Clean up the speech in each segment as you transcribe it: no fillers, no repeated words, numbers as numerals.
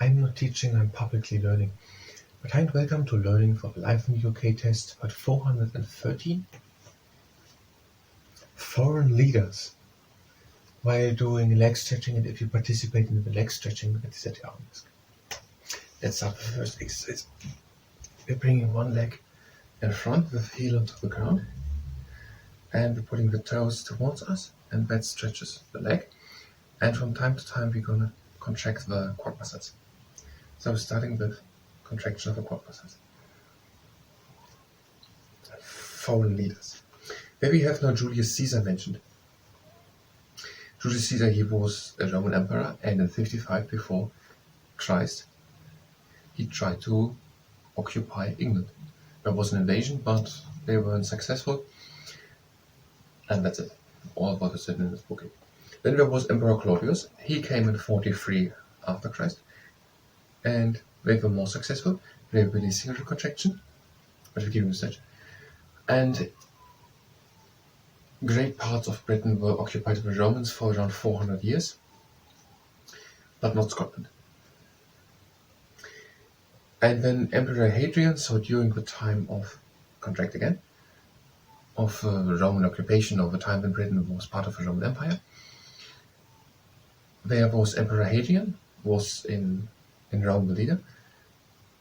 I'm not teaching, I'm publicly learning. But hi and welcome to Learning for Life in the UK test part 413. Foreign leaders. While doing leg stretching, and if you participate in the leg stretching, you can set your arm. Let's start with the first exercise. We're bringing one leg in front with the heel onto the ground. And we're putting the toes towards us, and that stretches the leg. And from time to time, we're going to contract the quad muscles. So starting with contraction of the quad muscles. Foreign leaders. There we have now Julius Caesar mentioned. Julius Caesar, he was a Roman emperor, and in 55 before Christ, he tried to occupy England. There was an invasion, but they weren't successful. And that's it. All what is written in this book. Then there was Emperor Claudius. He came in 43 after Christ. And they were more successful. They were really single contraction. But we give you such. And great parts of Britain were occupied by Romans for around 400 years. But not Scotland. And then Emperor Hadrian, so during the time of contract again, of Roman occupation, of the time when Britain was part of the Roman Empire. There was Emperor Hadrian, was in Rome the leader,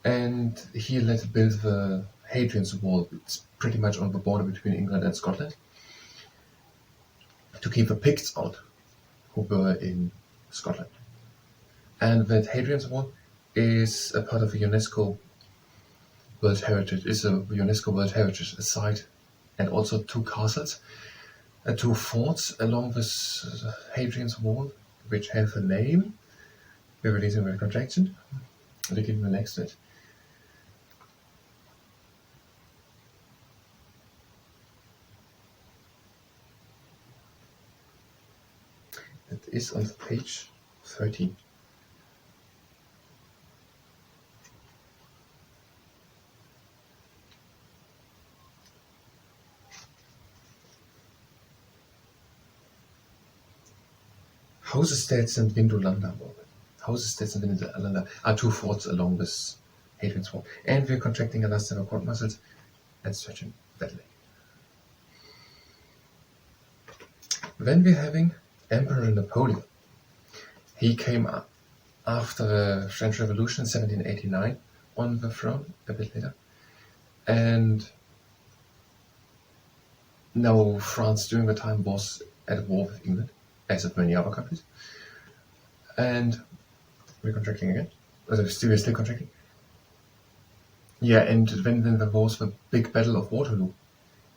and he let build the Hadrian's Wall. It's pretty much on the border between England and Scotland, to keep the Picts out, who were in Scotland. And that Hadrian's Wall is a part of the UNESCO World Heritage, site. And also two castles, two forts along this Hadrian's Wall, which have a name. We're releasing the contraction. I'll give you the next bit. It is on page 13. Housesteads and Vindolanda. Housesteads and Vindolanda are two forts along this Hadrian's Wall. And we're contracting elastomer quad muscles and stretching that leg. Then we're having Emperor Napoleon. He came after the French Revolution, 1789, on the throne a bit later. And now France during the time was at war with England, as of many other countries. And we're contracting again. We're still contracting. Yeah, and then there was the big Battle of Waterloo,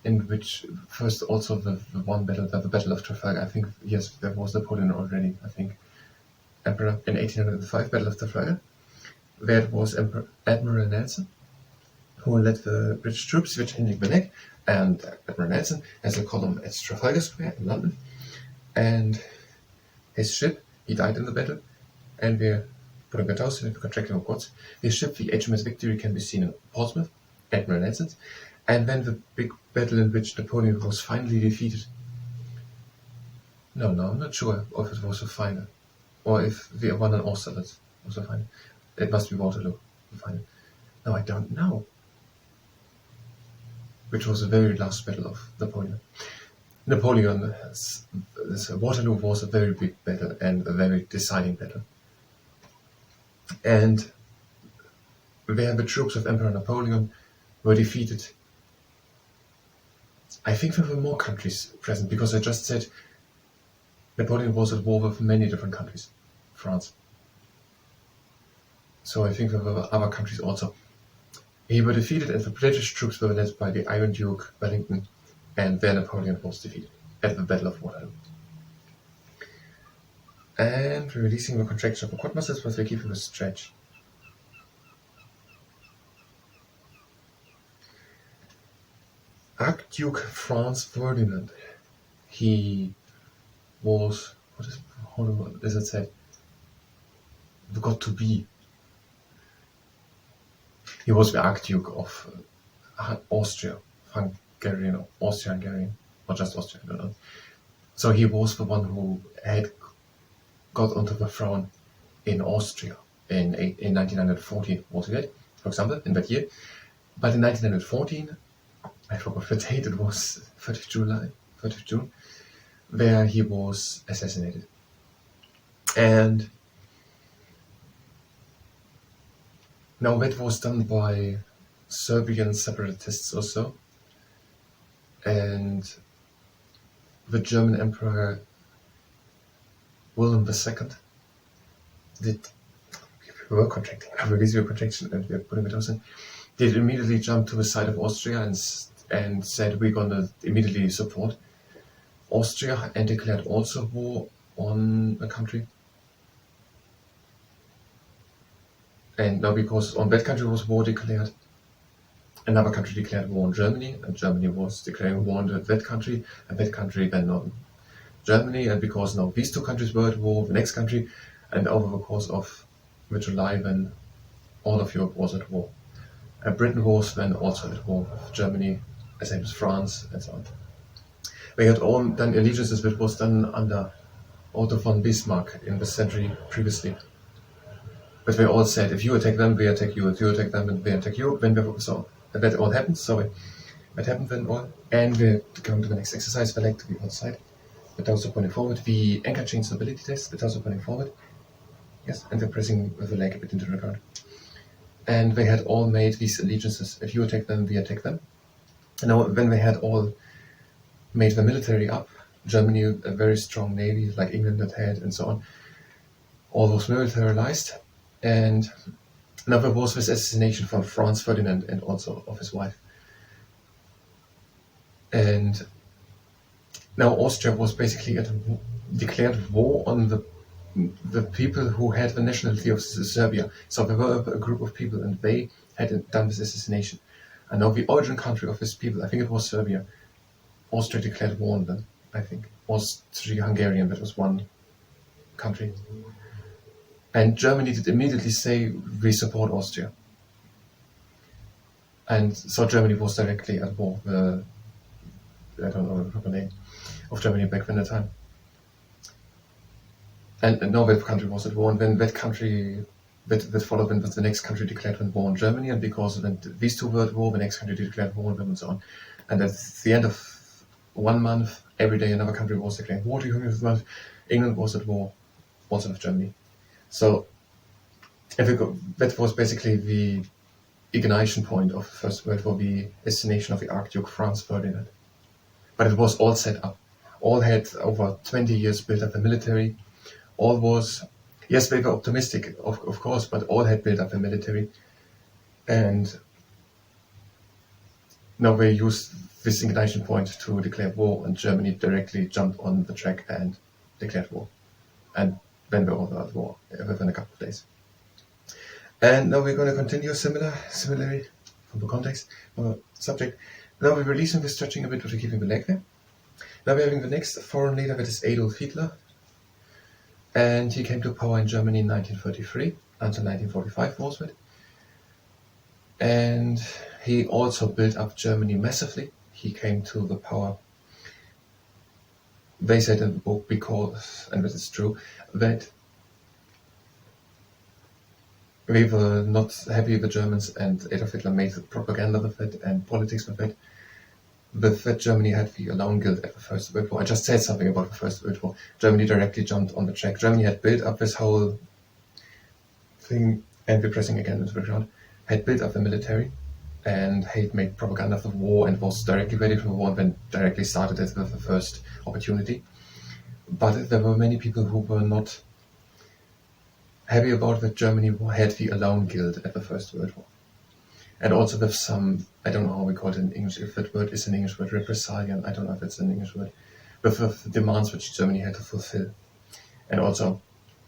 in which first also the one battle, the Battle of Trafalgar. I think, yes, there was Napoleon already, I think. Emperor in 1805, Battle of Trafalgar. There was Admiral Nelson, who led the British troops, which changing the neck, and Admiral Nelson has a column at Trafalgar Square in London. And his ship, he died in the battle, and we're putting the toes and we're contracting our quads. His ship, the HMS Victory, can be seen in Portsmouth, Admiral Nelson's, and then the big battle in which Napoleon was finally defeated. No, I'm not sure if it was a final, or if we won an Austerlitz was a final. It must be Waterloo, the final. No, I don't know. Which was the very last battle of Napoleon. Waterloo was a very big battle and a very deciding battle. And where the troops of Emperor Napoleon were defeated, I think there were more countries present, because I just said Napoleon was at war with many different countries, France. So I think there were other countries also. He were defeated, and the British troops were led by the Iron Duke Wellington, and there Napoleon was defeated at the Battle of Waterloo. And we're releasing the contraction of the quad muscles, but we're keeping a stretch. Archduke Franz Ferdinand. He was, how does it say? Got to be. He was the Archduke of Austria, Hungarian, Austria-Hungarian, or just Austria, I don't know. So he was the one who had got onto the throne in Austria in 1940 was it, for example, in that year. But in 1914, I forgot the date, it was 30th June, where he was assassinated. And now that was done by Serbian separatists also. And the German Emperor William II we were contracting, and we are putting it also, did immediately jump to the side of Austria and said we're going to immediately support Austria, and declared also war on a country. And now because on that country was war declared, another country declared war on Germany, and Germany was declaring war on that country, and that country then on Germany, and because now these two countries were at war, the next country, and over the course of the July then all of Europe was at war. And Britain was then also at war with Germany, as same as France, and so on. They had all done allegiances that was done under Otto von Bismarck in the century previously. But they all said, if you attack them, we attack you. If you attack them, and they attack you. So that all happened. That happened then all. And we're going to the next exercise. The leg to the outside. The torso pointing forward. The anchor chain stability test. The torso pointing forward. Yes, and we're pressing with the leg a bit into the ground. And they had all made these allegiances. If you attack them, we attack them. And now when they had all made the military up, Germany, a very strong navy like England had, and so on, all was militarized. And now there was this assassination from Franz Ferdinand and also of his wife. And now Austria was basically declared war on the people who had the nationality of Serbia. So there were a group of people, and they had done this assassination. And now the origin country of these people, I think it was Serbia, Austria declared war on them, I think. Austria-Hungarian, that was one country. And Germany did immediately say, we support Austria. And so Germany was directly at war. I don't know the proper name of Germany back then at the time. And now that country was at war, and then that country that followed when the next country declared war on Germany, and because when these two were at war, the next country declared war on them, and so on. And at the end of 1 month, every day another country was declaring war to England. England was at war, also with Germany. So that was basically the ignition point of the First World War, the assassination of the Archduke Franz Ferdinand. But it was all set up. All had over 20 years built up the military. All was, yes, they were optimistic, of course, but all had built up the military. And now they used this ignition point to declare war, and Germany directly jumped on the track and declared war. And then they were at war within a couple of days. And now we're going to continue similarly from the context of the subject. Now we're releasing the stretching a bit, but we're keeping the leg there. Now we're having the next foreign leader, that is Adolf Hitler. And he came to power in Germany in 1933 until 1945 was it. And he also built up Germany massively. He came to the power, they said in the book, because, and this is true, that we were not happy, the Germans, and Adolf Hitler made propaganda with it and politics with it. But that Germany had the alarm guild at the First World War. I just said something about the First World War. Germany directly jumped on the track. Germany had built up this whole thing, and we're pressing again into the ground, had built up the military, and had made propaganda for the war, and was directly ready for the war, and then directly started it with the first opportunity. But there were many people who were not happy about that Germany had the alarm guild at the First World War. And also with some, I don't know how we call it in English, if that word is an English word, represalian, I don't know if it's an English word, with the demands which Germany had to fulfill. And also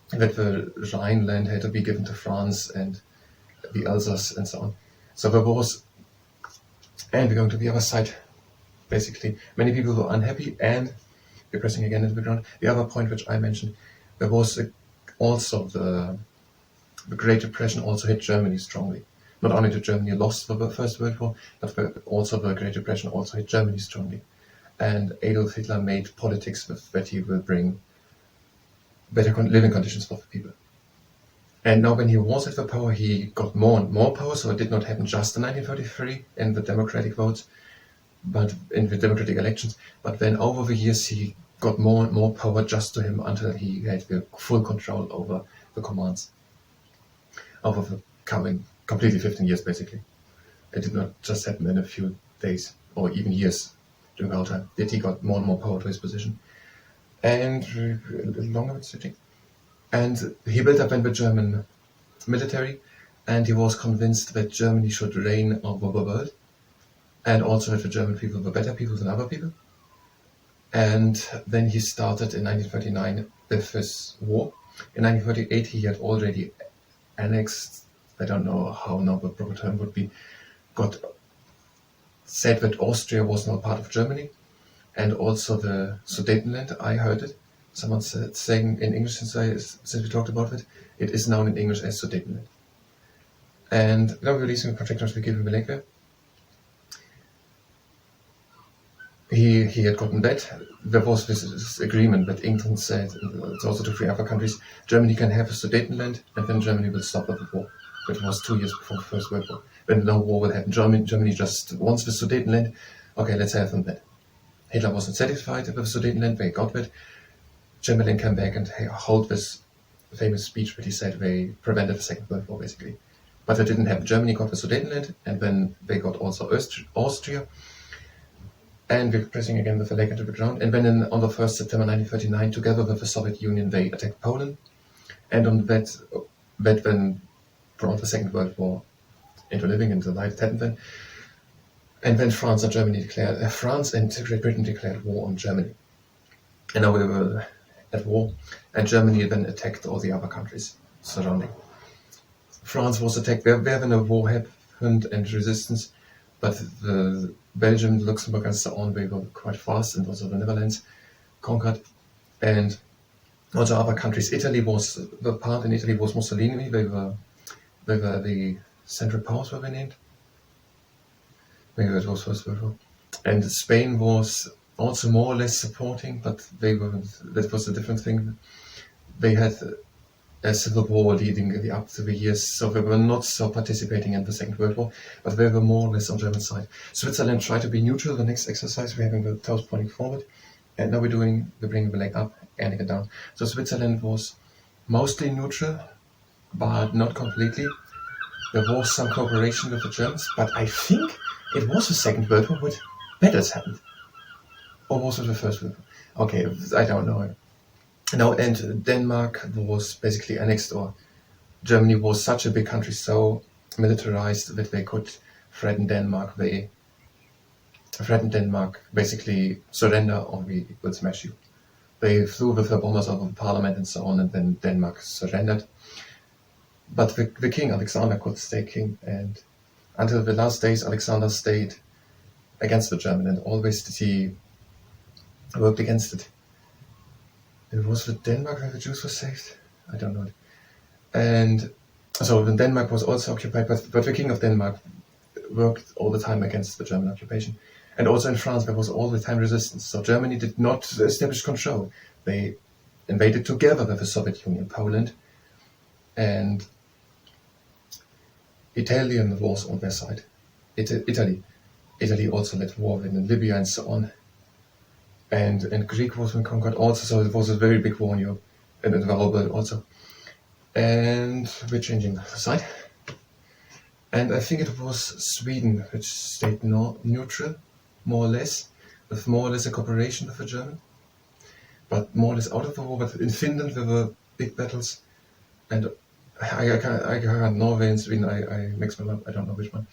that the Rhineland had to be given to France, and the Alsace, and so on. So there was, and we're going to the other side, basically, many people were unhappy, and we're pressing again into the ground. The other point which I mentioned, there was also the Great Depression also hit Germany strongly. Not only did Germany lost the First World War, but also the Great Depression also hit Germany strongly. And Adolf Hitler made politics with that he will bring better living conditions for the people. And now when he was at the power, he got more and more power, so it did not happen just in 1933 in the democratic votes, but in the democratic elections. But then over the years, he got more and more power just to him until he had the full control over the commands over the coming completely 15 years, basically. It did not just happen in a few days or even years during the whole time. That he got more and more power to his position. And a little longer with switching. And he built up then the German military, and he was convinced that Germany should reign over the world, and also that the German people were better people than other people. And then he started in 1939 with this war. In 1938 he had already annexed, I don't know how now the proper term would be, said that Austria was now part of Germany, and also the Sudetenland. I heard it. Someone saying in English since we talked about it. It is known in English as Sudetenland. And now we're releasing the contract we give him a link there. He had gotten that. There was this agreement that England said, it's also to 3 other countries, Germany can have a Sudetenland, and then Germany will stop the war. That was 2 years before the First World War. When no war will happen, Germany just wants the Sudetenland. Okay, let's have them then. Hitler wasn't satisfied with the Sudetenland, they got that. Chamberlain came back and held this famous speech that he said they prevented the Second World War, basically. But that didn't happen. Germany got the Sudetenland, and then they got also Austria. And we're pressing again with the leg into the ground. And then on the 1st September 1939, together with the Soviet Union, they attacked Poland. And on that then brought the Second World War into living, into life. It happened then. And then France and Great Britain declared war on Germany. And now we were at war. And Germany then attacked all the other countries surrounding. France was attacked. There when a war happened and resistance. But the Belgium, Luxembourg, and so on, they were quite fast, and also the Netherlands conquered, and also other countries. The part in Italy was Mussolini. They were the Central Powers were they named. Maybe it was First World War. And Spain was also more or less supporting, but that was a different thing. They had a civil war leading up to the years, so they were not so participating in the Second World War, but they were more or less on German side. Switzerland tried to be neutral. The next exercise we're having the toes pointing forward, and now we're bringing the leg up and it down. So Switzerland was mostly neutral, but not completely. There was some cooperation with the Germans, but I think it was the Second World War with battles happened. Or was it the First World War? Okay, I don't know. No, and Denmark was basically annexed, or Germany was such a big country, so militarized that they could threaten Denmark. They threatened Denmark, basically surrender or we will smash you. They flew with their bombers over the parliament and so on, and then Denmark surrendered. But the king, Alexander, could stay king, and until the last days, Alexander stayed against the German, and always did he worked against it. It was with Denmark where the Jews were saved? I don't know. And so when Denmark was also occupied, but the king of Denmark worked all the time against the German occupation. And also in France there was all the time resistance. So Germany did not establish control. They invaded together with the Soviet Union, Poland, and Italy was on their side. Italy also led war in Libya and so on. And Greek was when conquered also, so it was a very big war in Europe and in the whole world also. And we're changing the side. And I think it was Sweden which stayed neutral, more or less, with more or less a cooperation with the German, but more or less out of the war. But in Finland there were big battles, and I can't Norway and Sweden, I mix them up, I don't know which one.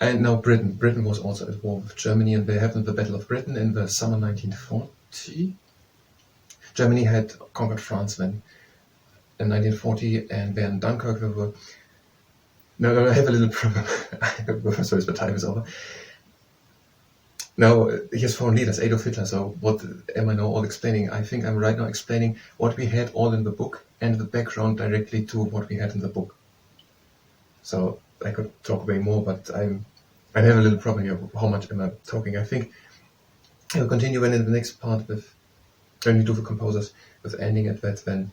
And now Britain. Britain was also at war with Germany, and they happened the Battle of Britain in the summer 1940. Germany had conquered France then in 1940, and then Dunkirk they were... No, I have a little problem. Sorry, the time is over. Now, here's foreign leaders, Adolf Hitler, so what am I now all explaining? I think I'm right now explaining what we had all in the book and the background directly to what we had in the book. So I could talk way more, but I have a little problem here. How much am I talking? I think I'll continue when in the next part when we do the composers, with ending at that, then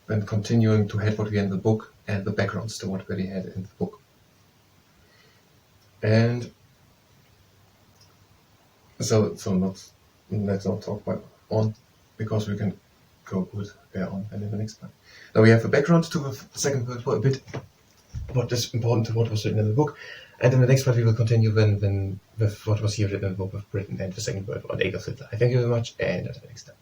when continuing to have what we had in the book and the backgrounds to what we had in the book. And so let's not talk about on, because we can go good there on and in the next part. Now we have a background to the second part for a bit, what is important to what was written in the book, and in the next part we will continue with what was here written in the book of Britain and the second word on Adolf Hitler. I thank you very much, and until next time.